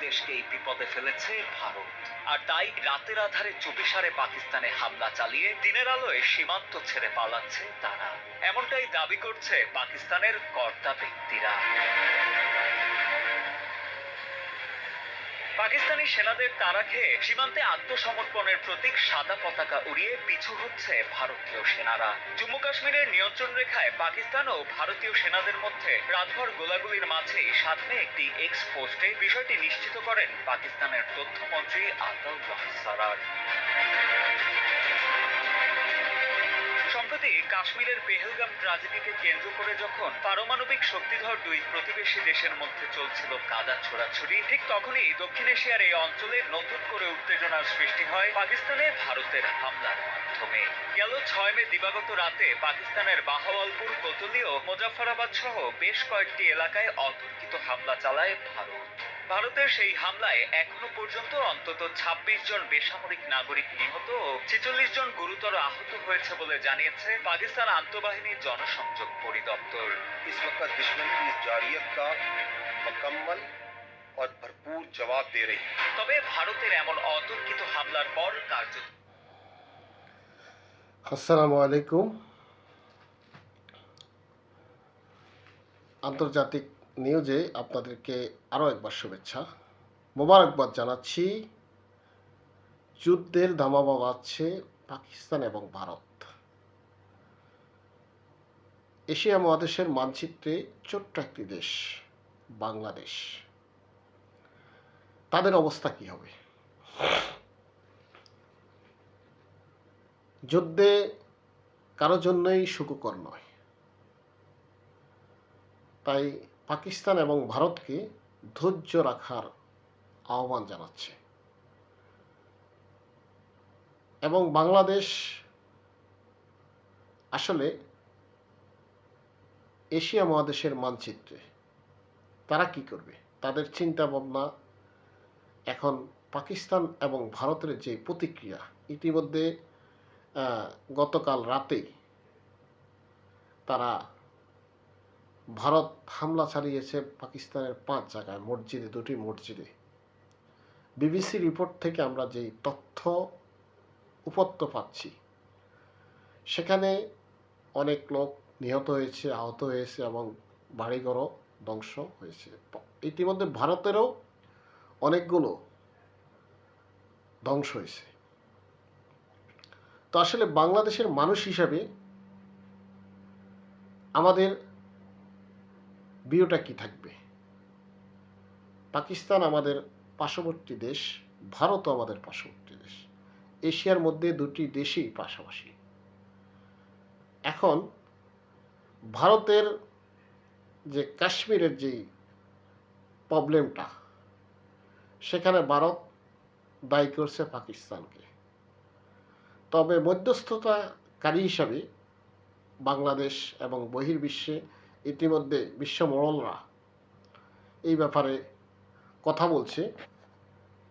দেশকেই বিপদে ফেলেছে ভারত। আর তাই রাতের আধারে চুপিসারে পাকিস্তানে হামলা চালিয়ে দিনের আলোয় সীমান্ত ছেড়ে পালাচ্ছে তারা, এমনটাই দাবি করছে পাকিস্তানের কর্তা ব্যক্তিরা। পাকিস্তানি সেনাদের তাড়া খেয়ে সীমান্তে আত্মসমর্পণের প্রতীক সাদা পতাকা উড়িয়ে পিছু হচ্ছে ভারতীয় সেনারা। জম্মু কাশ্মীরের নিয়ন্ত্রণ রেখায় পাকিস্তান ও ভারতীয় সেনাদের মধ্যে রাতভর গোলাগুলির মাঝেই 7 মে একটি এক্স পোস্টে বিষয়টি নিশ্চিত করেন পাকিস্তানের তথ্যমন্ত্রী আতাউল্লাহ সারার। সম্প্রতি কাশ্মীরের পেহেলগাম ট্র্যাজেডিকে কেন্দ্র করে যখন পারমাণবিক শক্তিধর দুই প্রতিবেশী দেশের মধ্যে চলছিল কাদা ছোড়াছুড়ি, ঠিক তখনই দক্ষিণ এশিয়ার এই অঞ্চলে নতুন করে উত্তেজনার সৃষ্টি হয় পাকিস্তানে ভারতের হামলার মাধ্যমে। গেল 6 মে দিবাগত রাতে পাকিস্তানের বাহাওয়ালপুর, কোতলি ও মুজাফফরাবাদ সহ বেশ কয়েকটি এলাকায় অতর্কিত হামলা চালায় ভারত। ভারতের সেই হামলায় এখনো পর্যন্ত অন্তত 26 জন বেসামরিক নাগরিক নিহত ও 46 জন গুরুতর আহত হয়েছে বলে জানিয়েছে পাকিস্তান আন্তঃবাহিনী জনসংযোগ পরিদপ্তর। इस वक्त दुश्मन की इस जारियत का मुकम्मल और भरपूर जवाब दे रही है। তবে ভারতের এমন অতর্কিত হামলার পর কার্যত আসসালামু আলাইকুম। আন্তর্জাতিক নিউজে আপনাদেরকে আরও একবার শুভেচ্ছা, মোবারকবাদ জানাচ্ছি। যুদ্ধের ধামাবা বাজছে পাকিস্তান এবং ভারত। এশিয়া মহাদেশের মানচিত্রে ছোট্ট একটি দেশ বাংলাদেশ, তাদের অবস্থা কি হবে? যুদ্ধে কারো জন্যই সুখকর নয়, তাই পাকিস্তান এবং ভারতকে ধৈর্য রাখার আহ্বান জানাচ্ছে। এবং বাংলাদেশ আসলে এশিয়া মহাদেশের মানচিত্রে তারা কি করবে, তাদের চিন্তা ভাবনা এখন পাকিস্তান এবং ভারতের যে প্রতিক্রিয়া, ইতিমধ্যে গতকাল রাতেই তারা ভারত হামলা চালিয়েছে পাকিস্তানের 5 জায়গায়, মসজিদে, 2টি মসজিদে। বিবিসি রিপোর্ট থেকে আমরা যেই তথ্য উপত্য পাচ্ছি, সেখানে অনেক লোক নিহত হয়েছে, আহত হয়েছে এবং বাড়িঘরও ধ্বংস হয়েছে। ইতিমধ্যে ভারতেরও অনেকগুলো ধ্বংস হয়েছে। তো আসলে বাংলাদেশের মানুষ হিসাবে আমাদের ভিউটা কি থাকবে? পাকিস্তান আমাদের পার্শ্ববর্তী দেশ, ভারতও আমাদের পার্শ্ববর্তী দেশ, এশিয়ার মধ্যে 2টি দেশই পাশাপাশি। এখন ভারতের যে কাশ্মীরের যেই প্রবলেমটা, সেখানে ভারত দায়ী করছে পাকিস্তানকে। তবে মধ্যস্থতাকারী হিসাবে বাংলাদেশ এবং বহির্বিশ্বে ইতিমধ্যে বিশ্বমোড়লরা এই ব্যাপারে কথা বলছে।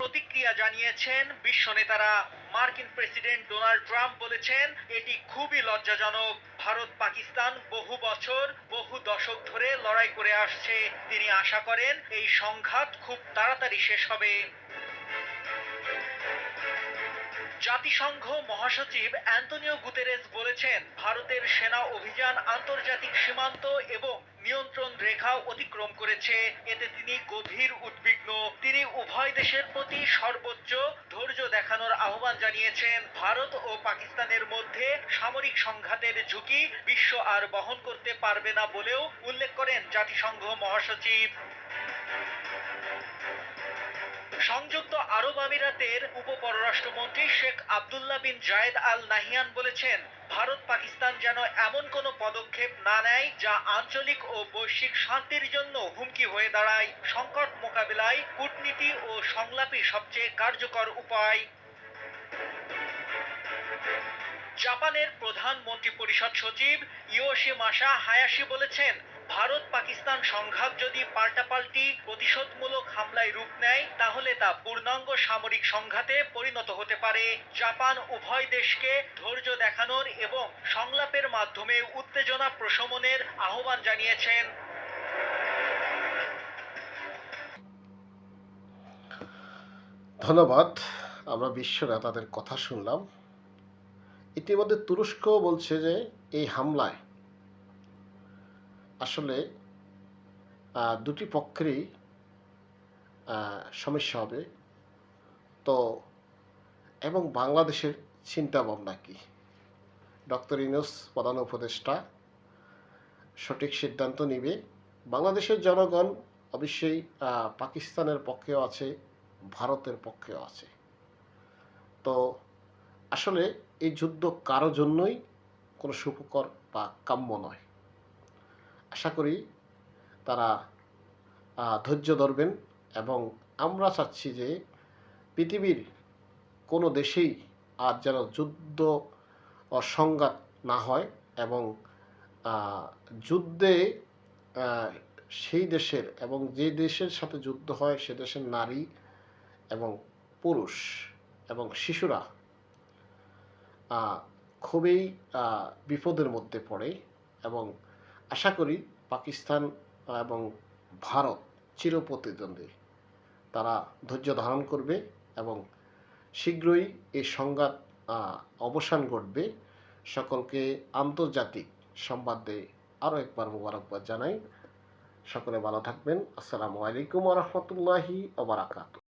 প্রতিক্রিয়া জানিয়েছেন বিশ্ব নেতারা। মার্কিন প্রেসিডেন্ট ডোনাল্ড ট্রাম্প বলেছেন, এটি খুবই লজ্জাজনক। ভারত পাকিস্তান বহু বছর, বহু দশক ধরে লড়াই করে আসছে। তিনি আশা করেন এই সংঘাত খুব তাড়াতাড়ি শেষ হবে। জাতিসংঘ মহাসচিব অ্যান্টনিও গুতেরেস বলেছেন, ভারতের সেনা অভিযান আন্তর্জাতিক সীমান্ত এবং নিয়ন্ত্রণ রেখা অতিক্রম করেছে। এতে তিনি গভীর উদ্বিগ্ন। তিনি উভয় দেশের প্রতি সর্বোচ্চ ধৈর্য দেখানোর আহ্বান জানিয়েছেন। ভারত ও পাকিস্তানের মধ্যে সামরিক সংঘাতের ঝুঁকি বিশ্ব আর বহন করতে পারবে না বলেও উল্লেখ করেন জাতিসংঘ মহাসচিব। সংযুক্ত আরব আমিরাতের উপপররাষ্ট্রমন্ত্রী শেখ আব্দুল্লাহ বিন জায়েদ আল নাহিয়ান বলেছেন, ভারত পাকিস্তান যেন এমন কোনো পদক্ষেপ না নেয় যা আঞ্চলিক ও বৈশ্বিক শান্তির জন্য হুমকি হয়ে দাঁড়ায়। সংকট মোকাবিলায় কূটনীতি ও সংলাপই সবচেয়ে কার্যকর উপায়। জাপানের প্রধান মন্ত্রিপরিষদ সচিব ইয়োশিমাসা হায়াশি বলেছেন, ভারত পাকিস্তান সংঘাত যদি পাল্টাপাল্টি প্রতিশোধমূলক হামলায় রূপ নেয়, তাহলে তা পূর্ণাঙ্গ সামরিক সংঘাতে পরিণত হতে পারে। জাপান উভয় দেশকে ধৈর্য দেখানোর এবং সংলাপের মাধ্যমে উত্তেজনা প্রশমনের আহ্বান জানিয়েছেন। ধন্যবাদ। আমরা বিশ্ব নেতাদের কথা শুনলাম। ইতিমধ্যে তুরস্ক বলছে যে এই হামলায় আসলে দুটি পক্ষেরই সমস্যা হবে। তো এবং বাংলাদেশের চিন্তা ভাবনা কি? ডক্টর ইউনূস প্রধান উপদেষ্টা সঠিক সিদ্ধান্ত নিবে। বাংলাদেশের জনগণ অবশ্যই পাকিস্তানের পক্ষেও আছে, ভারতের পক্ষেও আছে। তো আসলে এই যুদ্ধ কারো জন্যই কোনো সুখকর বা কাম্য নয়। আশা করি তারা ধৈর্য ধরবেন এবং আমরা চাচ্ছি যে পৃথিবীর কোনো দেশেই আর যেন যুদ্ধ ও সংঘাত না হয় এবং যুদ্ধে সেই দেশের এবং যে দেশের সাথে যুদ্ধ হয় সে দেশের নারী এবং পুরুষ এবং শিশুরা খুবই বিপদের মধ্যে পড়ে এবং আশা করি পাকিস্তান এবং ভারত চিরপ্রতিদ্বন্দ্বী। তারা ধৈর্য ধারণ করবে এবং শীঘ্রই এই সংঘাত অবসান ঘটবে। সকলকে আন্তর্জাতিক সংবাদে আরও একবার মোবারকবাদ জানাই। সকলে ভালো থাকবেন। আসসালামু আলাইকুম ওয়া রাহমাতুল্লাহি ওয়া বারাকাতুহু।